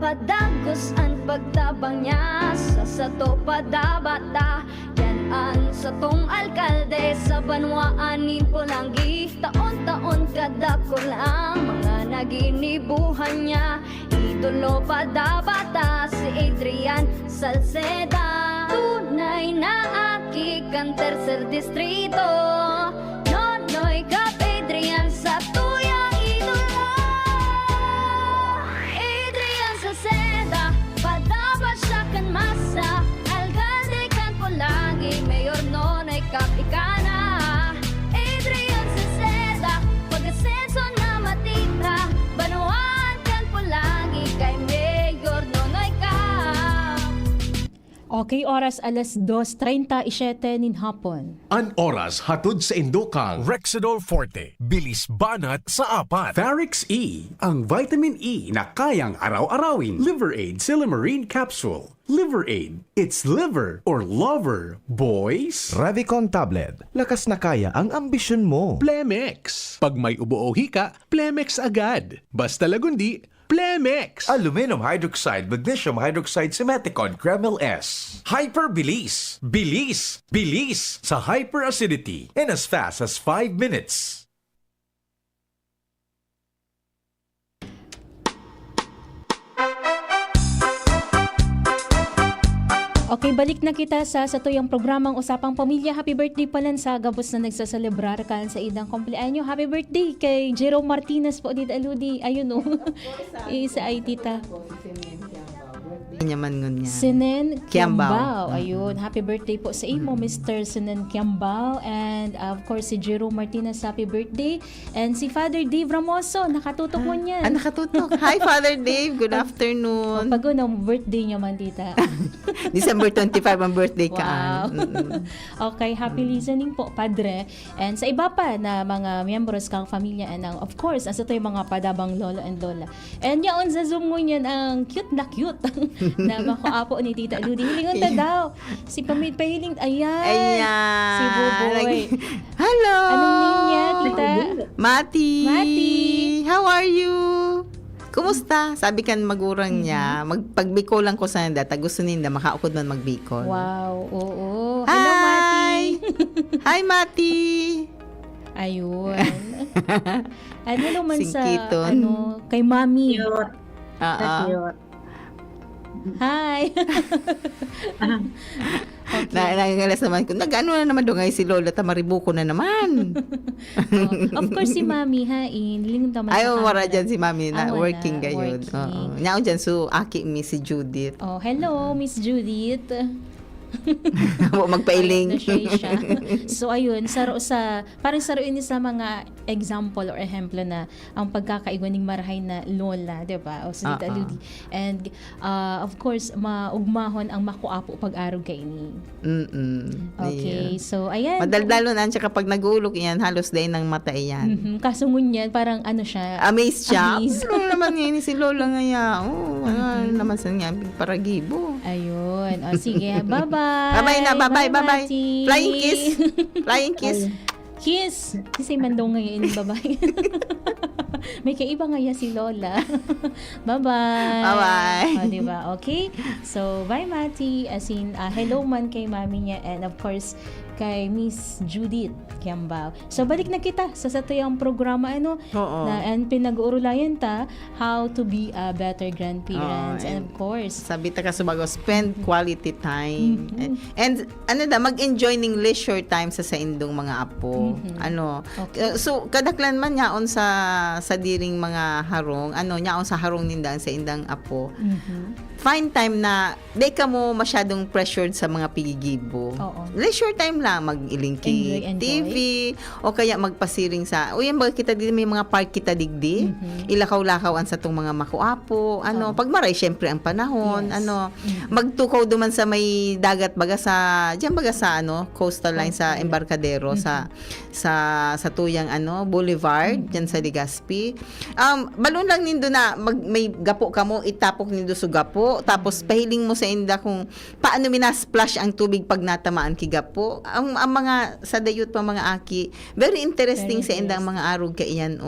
Padagos ang pagtabang niya sa sato padabata. Yan ang satong alkalde sa banwaanin Pulangi. Taon-taon kadako lang mga naginibuhan niya. Idolo padabata si Adrian Salceda. Tunay na aki kang tercer distrito. Nonoy kap Adrian sa tuyang idolo. Adrian Salceda, padabat siya kan masa. Alcalde kan Pulangi, mayor nonoy kap ikana. Adrian Salceda, pag-asenso na matita. Banuan kan Pulangi, kay mayor nonoy kap. Okay, oras alas 2:37 nin hapon. An oras hatod sa Indokang. Rexidol Forte. Bilis banat sa apat. Farix E, ang vitamin E na kayang araw-arawin. Liver Aid Silimarine Capsule. Liver Aid. It's liver or lover, boys. Revicon Tablet. Lakas na kaya ang ambisyon mo. Plemex. Pag may ubo o hika, Plemex agad. Basta lagundi, Plemex. Aluminum hydroxide, magnesium hydroxide, Simeticon, Kreml S. Hyperbilis. Bilis. Bilis sa hyperacidity. In as fast as 5 minutes. Okay, balik na kita sa tuyang programang Usapang Pamilya. Happy birthday pala sa gabos na nagsaselebrar kan sa idang kumpleanyo. Happy birthday kay Jerome Martinez po dito aludi. Ayun o. Sa ay tita. Nyaman ngun yan. Sinen Kiambao. Kiambao. Ayun, happy birthday po sa imo, Mr. Sinen Kiambao. And of course, si Jerome Martinez, happy birthday. And si Father Dave Ramoso, nakatutok mo niyan. Nakatutok. Hi, Father Dave. Good afternoon. Pag birthday niya man, tita. December 25 ang birthday ka. Wow. Okay, happy listening po, Padre. And sa iba pa na mga miyembros kang pamilya, and of course, asa to yung mga padabang lolo and lola. And yaon sa Zoom mo niyan, ang cute na makuapo ni Tita Ludi. Hilingon ta daw. Si Pamit Pahiling, ayan. Si Buboy. Hello. Anong name niya, Tita? Mati. Mati. How are you? Kumusta? Sabi kan magurang niya, magpagbiko lang ko sa nanda, gusto ninda, makaukod man magbikol. Wow, oo. Hi. Hello, Mati. Hi, Mati. Ayun. And hello man sa, Singkiton. kay Mami. Cute. Cute. Hi. Nangangalas naman ko, nag-ano na naman doon ngayon si Lola, tamaribuko na naman. Of course, si Mami, ha, nilingon naman Ay, wala dyan si Mami na wala, working gayon. Nyaon dyan, so aki mi si Judith. Oh, hello, Miss Judith. Magpailing. So ayun, parang saro ini sa mga example or ehemplo na ang pagkakaigwan ng marahay na lola, 'di ba? O si Tita Ludi. And of course, maugmahon ang makuapo pag-araw kay ni. Okay, so ayan. Madaldalo na siya kapag nagulok yan, halos day ng mata yan. Kaso ngunyan, parang ano siya? Amazed siya. Amazed. Ano naman ngayon si Lola nga ano naman sa nga paragibo. Ayun. O sige, bye-bye. Bye-bye na, bye-bye. Mati. Flying kiss. Flying kiss. Kiss. Kasi mandong ngayon, bye-bye. May kaiba nga si Lola. Bye-bye. Bye-bye. O, diba? Okay? So, bye, Mati. As in, hello man kay mami niya and of course, kay Miss Judith Kiambao. So, balik na kita sa satuyang programa, and pinag-uurulayan ta how to be a better grandparents. And of course, sabi ta ka subago, spend quality time. And mag-enjoy ning leisure time sa indong mga apo. So, kadaklan man yaon sa diring mga harong, yaon sa harong nindang sa indang apo. Find time na di ka mo masyadong pressured sa mga pigigibo. Leisure time lang, mag-ilingki TV o kaya magpasiring sa yan ba kita din may mga park kita digdi, ilakaw-lakawan sa tong mga makuapo, pagmaray syempre ang panahon, magtukaw duman sa may dagat baga sa coastal line sa Embarcadero sa tuyang boulevard diyan sa Legazpi. Balon lang nindo na may gapo kamo, itapok nindo sa gapo, tapos pahiling mo sa inda kung paano minasplash ang tubig pag natamaan kigapo. Ang mga sa dayot pa mga aki, very interesting sa indang mga arog kaiyan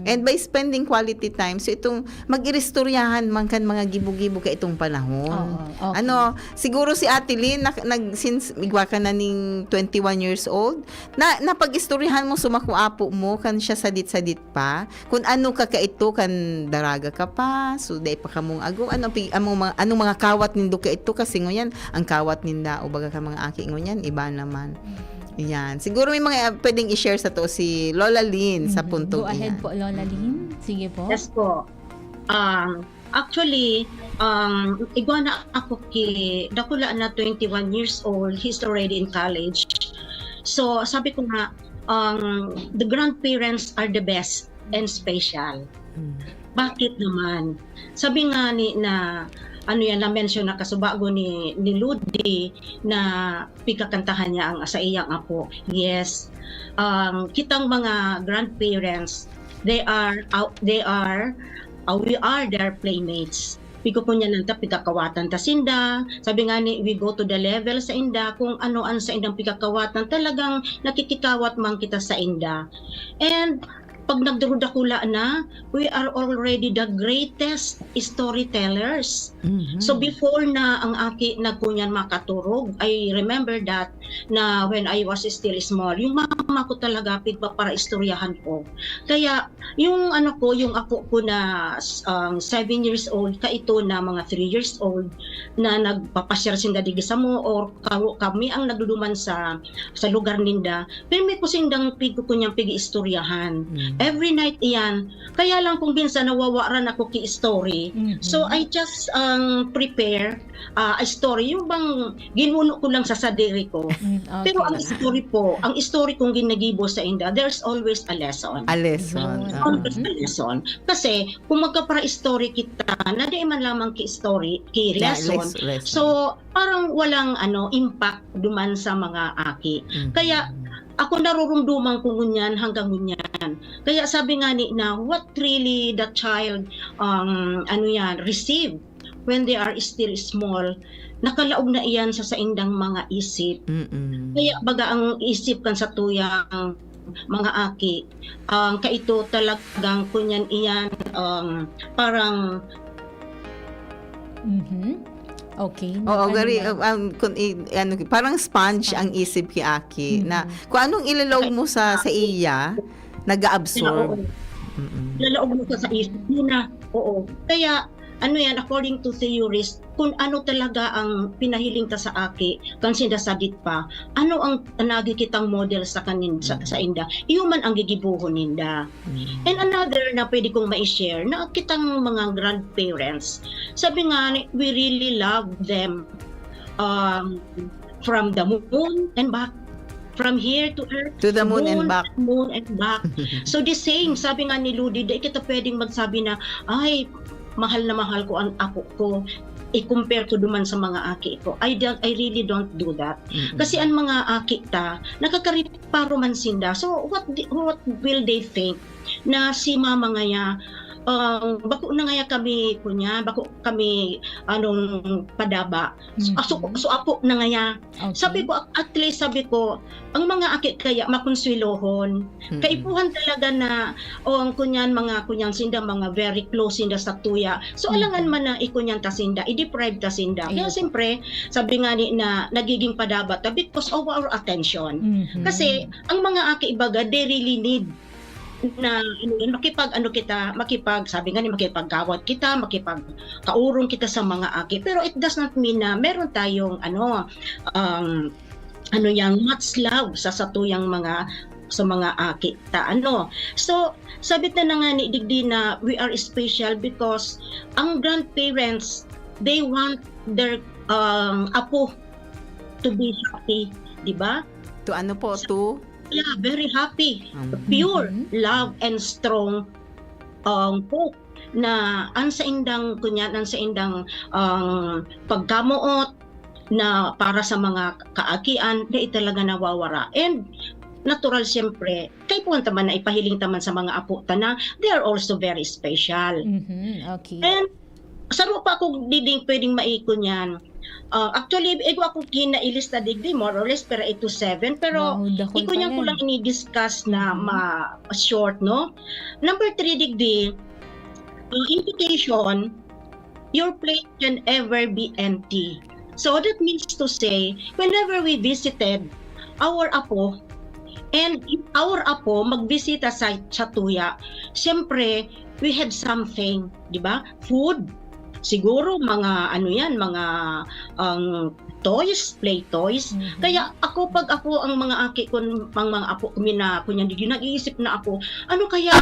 And by spending quality time, so itong mag-irestoryahan man kan mga gibo-gibo ka itong panahon. Siguro si Ate Lynn since migwa ka na ning 21 years old, na pag-istoryahan mo sumakuapo mo kan siya sadit pa, kung ano ka ito kan daraga ka pa, so day pa kamong ago, anong mga kawat nindo ka ito kasi ngoyan ang kawat ninda o baga ka mga aki ngoyan iba naman. Yan. Siguro may mga pwedeng i-share sa to si Lola Lynn sa puntong Go ahead po, Lola Lynn. Sige po. Yes po. Actually, igwana ako dakula na 21 years old. He's already in college. So, sabi ko nga, the grandparents are the best and special. Bakit naman? Sabi nga na-mention na kasubago ni Ludi na pikakantahan niya ang sa iyang apo. Yes. Kitang mga grandparents, we are their playmates. Pigo po niya nanta pikakawatan ta sinda. Sabi nga ni, we go to the level sa inda kung ano-an sa indang pikakawatan, talagang nakikikawat man kita sa inda. And pag nagdarudakula na, we are already the greatest storytellers. So before na ang aki nagkunyan makaturog, I remember that na when I was still small, yung mama ko talaga pigba para istoryahan ko. Kaya yung yung ako ko na 7 years old, kaito na mga 3 years old na nagpapasyar sinda digi sa mo or kami ang nagduduman sa lugar ninda, pero may kusindang pig ko kunyang pigi istoryahan. Every night iyan. Kaya lang kung minsan nawawaran ako ki story. So I just prepare a story. Yung bang ginuno ko lang sa sadiri ko. Pero ang story kong ginagibo sa inda, there's always a lesson. A lesson. Always a lesson. Kasi kung magka-story kita, na di man lamang ki story, ki lesson. So parang walang impact duman sa mga aki. Kaya ako narurumduman ko ngunyan hanggang ngunyan. Kaya sabi nga ni na what really the child receive when they are still small, nakalaog na iyan sa saindang mga isip. Kaya baga ang isip kan sa tuyang mga aki, kaito talagang kunyan iyan parang Okay. Oo, parang sponge ang isip ki Aki na kung anong ilalaw mo sa iya, nag-absorb. Lalaog mo sa isip na. Oo. Kaya according to theories, kung ano talaga ang pinahiling ta sa aki, kan sinasadit pa, ano ang nagikitang model sa kanin sa inda, human ang gigibuhon ninda. And another na pwede kong ma-share, na kitang mga grandparents, sabi nga, we really love them from the moon and back. From here to earth, to the moon and back. So the same, sabi nga ni Ludi, di kita pwedeng magsabi na, ay, mahal na mahal ko ang apo ko, i-compare ko duman sa mga aki ko. I really don't do that. Kasi ang mga aki ta, nakakariparo man sinda. So what will they think na si mama ngaya, bako na ngaya kami kunya, bako kami padaba. So apo na ngaya. Okay. Sabi ko, at least sabi ko, ang mga aki kaya makonsuelohon. Kaipuhan talaga na ang kunyan mga kunyan sinda, mga very close sinda sa tuya. So alangan man na ikunyan ta sinda, i-deprive ta sinda. Kaya siyempre, sabi nga ni na nagiging padaba ta because of our attention. Kasi ang mga aki ibaga, they really need na sabi nga ni makipaggawat kita, makipagkaurong kita sa mga aki, pero it does not mean na meron tayong much love sa satuyang sa mga aki ta so sabit na nga ni digdi na we are special because ang grandparents, they want their apo to be happy, di ba? Yeah, very happy. Pure love and strong hope na ang sa indang pagkamuot na para sa mga kaakian na talaga nawawara. And natural siyempre, kay puwan taman na ipahiling taman sa mga apo na they are also very special. Okay. And saan mo pa ako diding pwedeng maikon yan? Actually, ego ako kinailista digdi, more or less, pero 8 to 7. Pero, ikunyan ko lang ini-discuss na short, no? Number 3 digdi, invitation, your plate can ever be empty. So, that means to say, whenever we visited our apo, and our apo magbisita sa tuya, siyempre, we had something, di ba? Food, siguro mga mga toys, play toys. Kaya ako pag ako ang mga aki ko, mga apo ko kunya nag-iisip na ako, ano kaya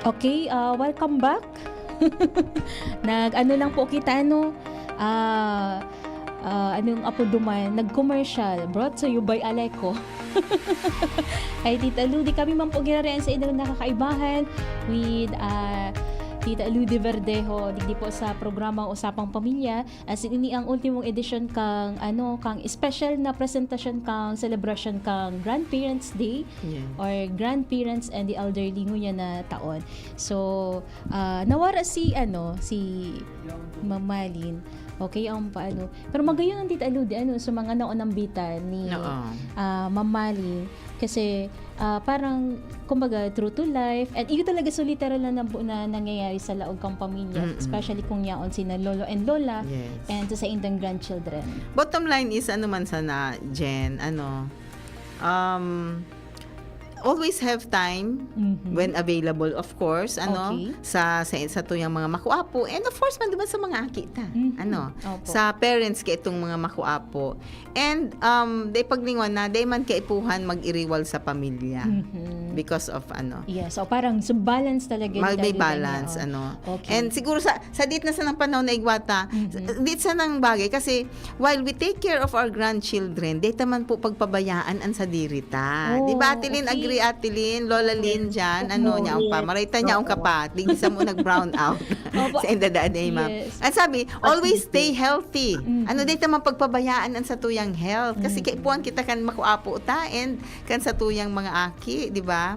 Okay, welcome back. Nag-ano lang po kita, ano, anong apo duman, nag-commercial, brought to you by Aleco. Ay, Tita Ludi, kami man po ginarian sa inyong nakakaibahan with Tita Ludi Verdejo, digdi po sa programang Usapang Pamilya. As ini ang ultimong edition kang special na presentasyon kang celebration kang Grandparents Day or Grandparents and the Elderly ngunya na taon. So, nawara si Mamalin. Okay, ang paano. Pero magayon ang Tita Ludi, sa mga naunang bita ni Mamali. Kasi, parang, kumbaga, true to life. At iyo talaga so literal na nangyayari sa laog kang pamilya. Especially kung yaon sina lolo and lola. And sa indang grandchildren. Bottom line is, man sana, Jen, always have time when available, of course, sa tuyang mga makuapo, and of course man diba sa mga akita, sa parents kay itong mga makuapo, and day paglingon na day man kaipuhan mag-iriwal sa pamilya because of yes, so parang balance talaga may balance and siguro sa dit na sa nang panahon na igwata, dit sa nang bagay kasi while we take care of our grandchildren, day taman po pagpabayaan an sa dirita, di ba Atilin, agree Atilin, Lola Lynn dyan, niya pa, marita niya ang kapat, digdi sa mo nag-brown out sa indadaan ay ma'am. At sabi, always stay healthy. Dito man pagpabayaan ang sa tuyang health. Kasi kaipuan kita kan makuapo ta and kan sa tuyang mga aki, di ba?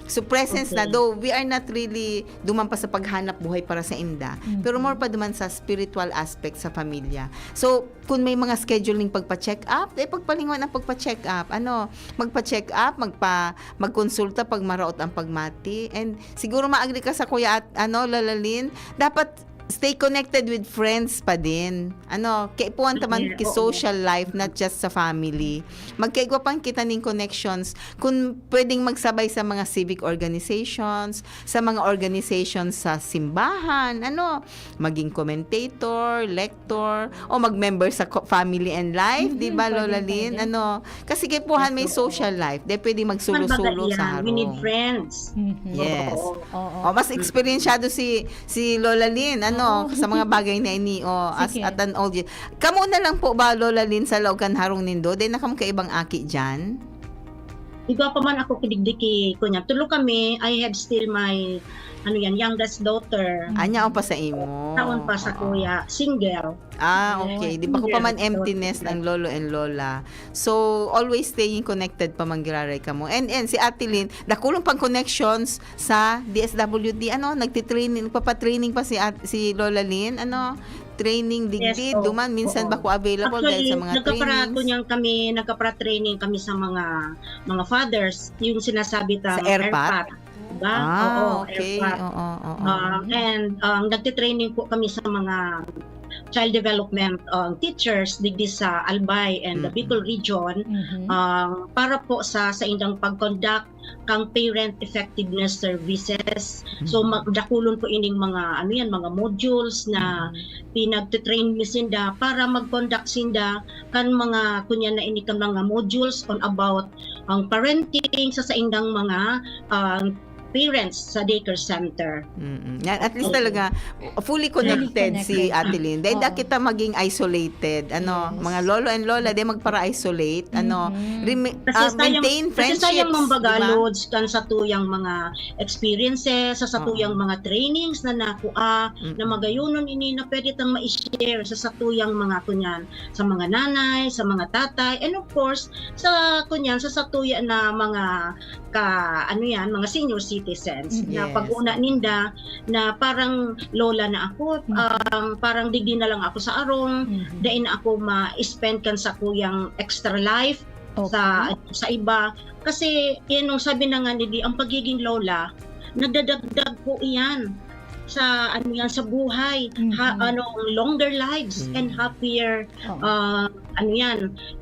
So presence na, though we are not really duman pa sa paghanap buhay para sa inda, pero more pa duman sa spiritual aspect sa pamilya. So kung may mga scheduling pagpa-check up, pagpalingon ang pagpa-check up, magpa-check up, magkonsulta pag maraot ang pagmati, and siguro maagri ka sa kuya at Lalalin, dapat stay connected with friends pa din. Kaipuan taman ki social life, not just sa family. Magkaigwa pang kita ning connections kung pwedeng magsabay sa mga civic organizations, sa mga organizations sa simbahan, maging commentator, lector, o mag-member sa family and life, di ba Lola Lynn? Kasi kaipuhan may social life, di pwedeng magsulo-sulo sa harong. We need friends. Yes. Mas experiensyado si Lola Lynn, sa mga bagay na ini at an old. Kamo na lang po ba Lola Lynn sa laogan harong nindo? Then nakam ka ibang aki diyan? Iba pa man ako kidigdiki kunya. Tulo kami, I have still my youngest daughter. Anya pa sa imo. Taon pa sa kuya, single. Okay. Di ba ko pa man emptiness ng lolo and lola. So, always staying connected pa manggiraray ka mo. And si Atilin, dakulong pang connections sa DSWD. Nagtitraining, nagpapatraining pa si Lola Lynn. Training digdi, duman minsan ba ko available dahil sa mga trainings? Nagkapra-training kami sa mga fathers, yung sinasabi ta sa ERPAT. Diba? Okay. And nagtitraining po kami sa mga child development teachers digdi sa Albay and the Bicol region para po sa indang pag-conduct kang parent effectiveness services. So magdakulon po ining mga mga modules na pinagte-train mi sinda para mag-conduct sinda kan mga kunya na ini kan mga modules on about ang parenting sa indang mga parents sa daycare center. At least talaga fully connected si Atilin. Dahil kita maging isolated. Mga lolo and lola, magpara-isolate. Maintain friendships. Kasi sayang mambagalods kan sa tuyang mga experiences, sa tuyang mga trainings na nakuha, na magayunon ini na pwede tang ma-share sa tuyang mga kunyan, sa mga nanay, sa mga tatay, and of course, sa kunyan, sa tuya na mga mga senior citizens na pag-una ninda na parang lola na ako, parang digdi na lang ako sa arong, dain ako ma-spend kan sa kuyang extra life sa iba. Kasi yan ang sabi na nga nila, ang pagiging lola, nagdadagdag po iyan sa sa buhay, longer lives and happier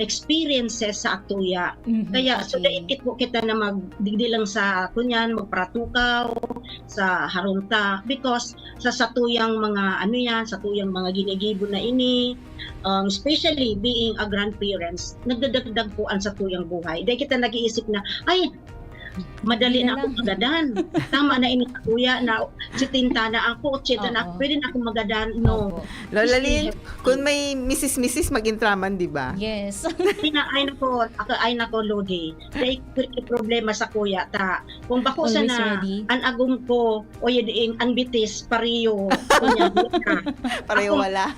experiences sa atuya. Kaya so daikit po kita na magdigdi lang sa kunyan, magpratukaw sa harunta, because sa satuyang mga sa tuyang mga ginigibo na ini, especially being a grandparents, nagdadagdag po ang sa tuyang buhay. Dahil kita nag-iisip na madali Hindi na na ako magadan. Tama na ini kuya na 70 na ako, 80 na ako, pwede na ako magadan. No. Lola Lynn, kung may Mrs. mag-intraman, di ba? Yes. Ay nako Lodi. Kay problema sa kuya ta. Kung bako sa Always na ready. an agong ko o yun ang bitis pariyo kunya Pareho wala.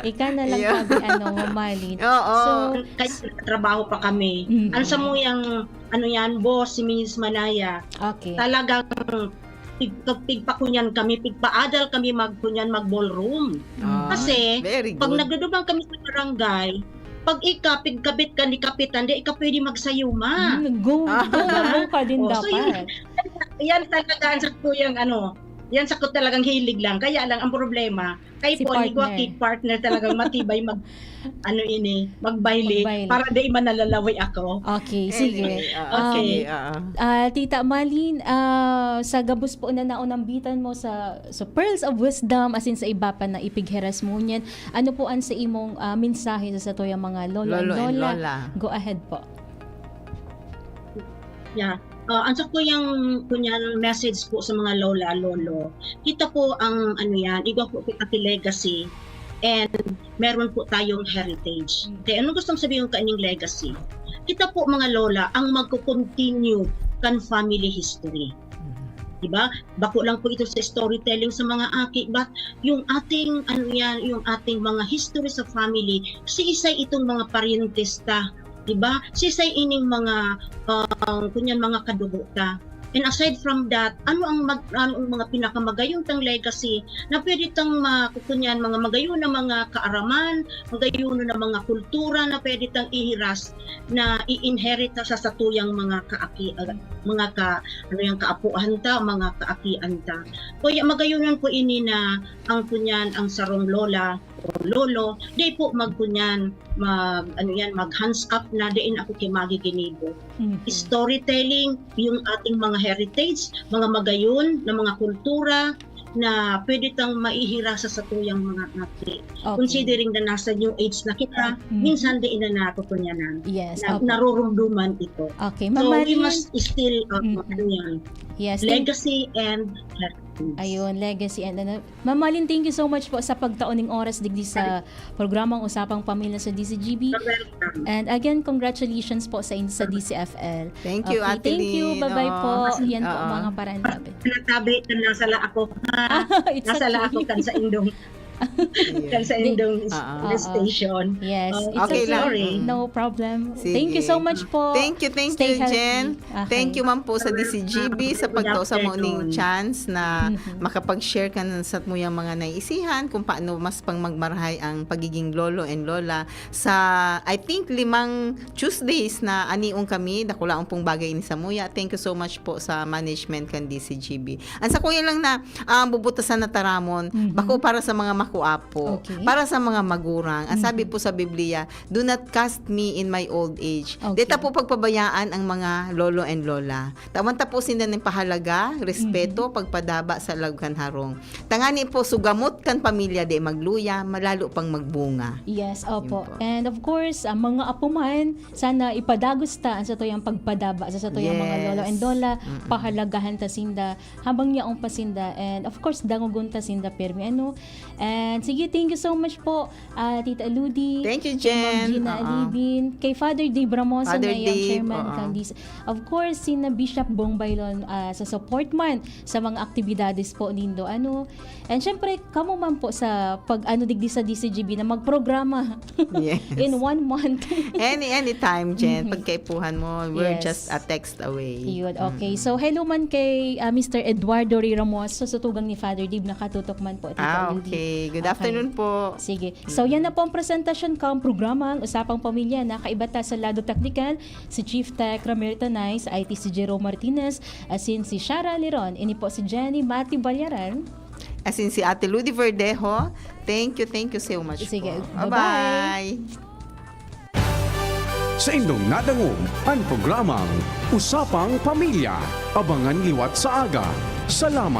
Ika na lang Yeah. sabi, Mamalit. Oo. So, kaya trabaho pa kami. Ano sa mo yung yan boss si Miss Manaya. okay. Talagang pigpakunyan kami, pigpaadal kami mag-ballroom. Kasi Very pag good. nagdudubang kami sa barangay, pag pigkabit ka ni kapitan, di ika pwede magsayuma. Go ka din Oh, so dapat. Yan talaga sa kuyang yan sa ko talagang hilig lang. Kaya lang ang problema, kay Si po, partner. partner talagang matibay magbayli, Magbayli. para di man nalalaway ako. Okay, sige. Okay. Tita Malin, sa gabos po na naunambitan mo sa Pearls of Wisdom, asin sa iba pa na ipigheras mo niyan, ano po ang sa imong mensahe sa tuyang mga lolo and lola? Go ahead po. Yeah. Ang sa ko yung kunyan message po sa mga lola, lolo. Kita po ang igwa po kita legacy and meron po tayong heritage. Kaya anong gustong sabihin ko kanyang legacy? Kita po mga lola ang magko-continue kan family history. Diba? Bako lang po ito sa storytelling sa mga aki, but yung ating yung ating mga history sa family, si isay itong mga paryentista, diba? Si isay ining mga mga kadugo ta. And aside from that, ano ang mga pinakamagayong tang legacy na pwede tang makukunyan mga magayon na mga kaaraman, magayon na mga kultura na pwede tang ihiras na i-inherit sa satuyang mga kaaki, kaapuan ta, mga kaakian ta. Kaya magayonan po ini na ang kunyan ang sarong lola o lolo, di po magkunyan mag hands up na diin ako kay magiginibo. Storytelling, yung ating mga heritage, mga magayon na mga kultura na pwede tang maihira sa satuyang mga ati. Okay. Considering na nasa new age na kita, minsan di na nakukunyanan. Yes. Na, narurumduman ito. Okay, So Mama we Lynn. must still Yes. legacy and heritage. Ayun, legacy and Mama Lynn, thank you so much po sa pagtaoning oras digdi sa programang Usapang Pamilya sa DCGB. And again, congratulations po sa DCFL. Thank you, Ate Thank you. Lynn. Bye-bye po. Oo. Yan po Oo. mga parantabi. Natabi na nasala ako. It's Nasala ako okay. kan sa indong kan sa indong station. Yes, it's Okay okay. lang. Sorry. No problem. Sige. Thank you so much po. Thank you, Stay healthy. Jen. Okay. Thank you, ma'am po sa DCGB sa pagtao sa morning chance na makapag-share ka sa mo yung mga naisihan kung paano mas pang magmarahay ang pagiging lolo and lola sa, I think, 5 Tuesdays na aniong kami, nakulaang pong bagay ni Samuya. Thank you so much po sa management kan DCGB. Ang sa kuya lang na bubutasan na taramon, bako para sa mga makuapo, Okay. para sa mga magurang. Ang sabi po sa Biblia, do not cast me in my old age. Okay. Dita po pagpabayaan ang mga lolo and lola. Tawanta po sinda ng pahalaga, respeto, pagpadaba sa lagkan harong. Tangani po sugamot kan pamilya di magluya, malalo pang magbunga. Yes, opo. Yun po. And of course, ang mga apo man, sana ipadagos ta sa tuyang pagpadaba sa tuyang mga Yes. lolo and lola, pahalagahan ta sinda habang yaong pasinda, and of course dangugon ta sinda permi And sige, thank you so much po, Tita Ludi. Thank you, kay Ma'am Jen. Gina Alibin, kay Father Dave Bramosa Father na yung Dave, chairman Candice. Of course, sina Bishop Bong Bailon sa support man sa mga aktibidades po nindo. And syempre, kamo man po sa digdi sa DCGB na magprograma Yes. in 1 month. Anytime, Jen. Pagkaipuhan mo, we're Yes. just a text away. Yun, okay. So, hello man kay Mr. Eduardo Ray Ramos sa sutugang ni Father Dave, nakatutok man po. Tita Ludi. Okay. Good afternoon po. Sige. So, yan na po ang presentasyon ka ang programa, ang Usapang Pamilya, na kaibata sa lado taktikal, si Chief Tech Ramir Tanay, sa IT si Jerome Martinez, asin si Shara Liron, ini po si Jenny Mati Balyaran. Asin si Ate Ludi Verdejo. Thank you so much Sige, po. bye-bye. Bye-bye. Sa indong nadangog ang programang Usapang Pamilya. Abangan liwat sa aga. Salamat.